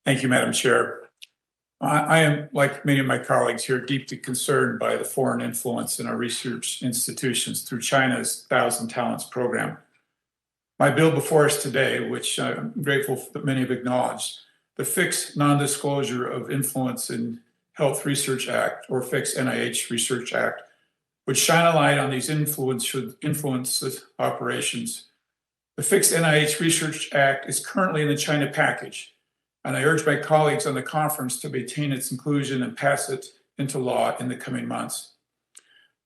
Thank you, Madam Chair. I am, like many of my colleagues here, deeply concerned by the foreign influence in our research institutions through China's Thousand Talents program. My bill before us today, which I'm grateful that many have acknowledged, the Fixed Non-Disclosure of Influence in Health Research Act, or Fixed NIH Research Act, would shine a light on these influence operations. The Fixed NIH Research Act is currently in the China package, and I urge my colleagues on the conference to maintain its inclusion and pass it into law in the coming months.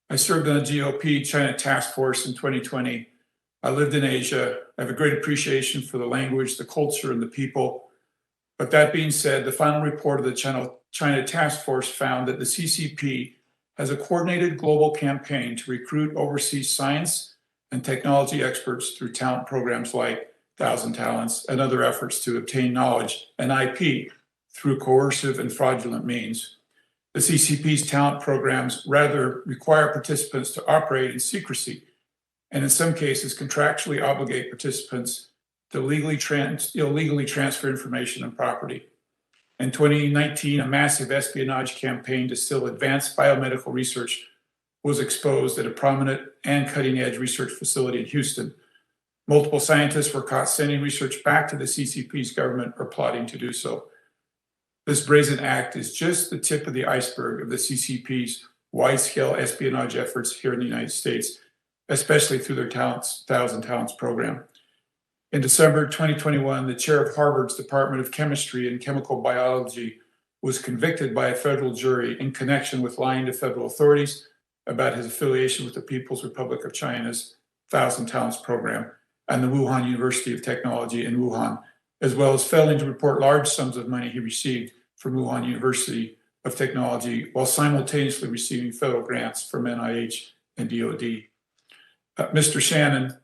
I served on the GOP China Task Force in 2020. I lived in Asia. I have a great appreciation for the language, the culture, and the people. But that being said, the final report of the China Task Force found that the CCP has a coordinated global campaign to recruit overseas science and technology experts through talent programs like Thousand Talents and other efforts to obtain knowledge and IP through coercive and fraudulent means. The CCP's talent programs rather require participants to operate in secrecy and in some cases contractually obligate participants to illegally transfer information and property. In 2019, a massive espionage campaign to steal advanced biomedical research was exposed at a prominent and cutting-edge research facility in Houston. Multiple scientists were caught sending research back to the CCP's government or plotting to do so. This brazen act is just the tip of the iceberg of the CCP's wide-scale espionage efforts here in the United States, especially through their Thousand Talents program. In December 2021, the chair of Harvard's Department of Chemistry and Chemical Biology was convicted by a federal jury in connection with lying to federal authorities about his affiliation with the People's Republic of China's Thousand Talents program and the Wuhan University of Technology in Wuhan, as well as failing to report large sums of money he received from Wuhan University of Technology while simultaneously receiving federal grants from NIH and DoD. Mr. Shannon,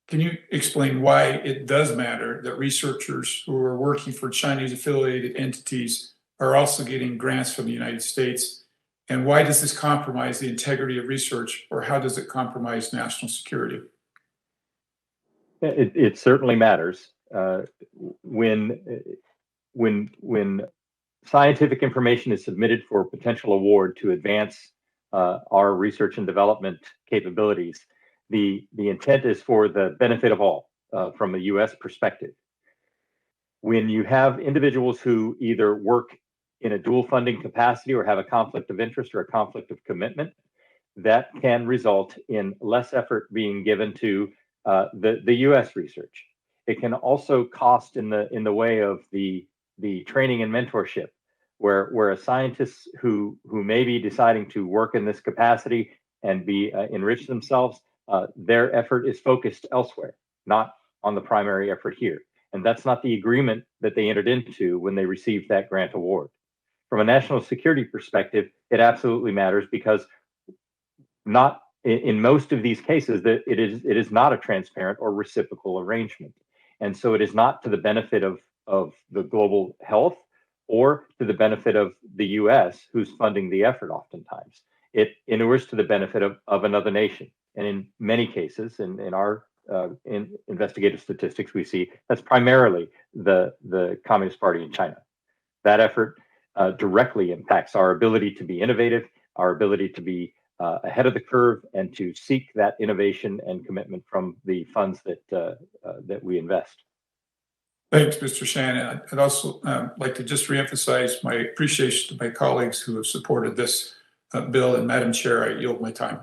can you explain why it does matter that researchers who are working for Chinese affiliated entities are also getting grants from the United States? And why does this compromise the integrity of research, or how does it compromise national security? It certainly matters. When scientific information is submitted for potential award to advance our research and development capabilities, the intent is for the benefit of all from a U.S. perspective. When you have individuals who either work in a dual funding capacity or have a conflict of interest or a conflict of commitment, that can result in less effort being given to the U.S. research. It can also cost in the way of the training and mentorship, where a scientist who may be deciding to work in this capacity and be enrich themselves, their effort is focused elsewhere, not on the primary effort here. And that's not the agreement that they entered into when they received that grant award. From a national security perspective, it absolutely matters because not in most of these cases that it is not a transparent or reciprocal arrangement. And so it is not to the benefit of the global health or to the benefit of the US who's funding the effort oftentimes. It inures to the benefit of another nation. And in many cases, in our investigative statistics, we see that's primarily the Communist Party in China. That effort directly impacts our ability to be innovative, our ability to be ahead of the curve, and to seek that innovation and commitment from the funds that we invest. Thanks, Mr. Shannon. I'd also like to just reemphasize my appreciation to my colleagues who have supported this bill. And Madam Chair, I yield my time.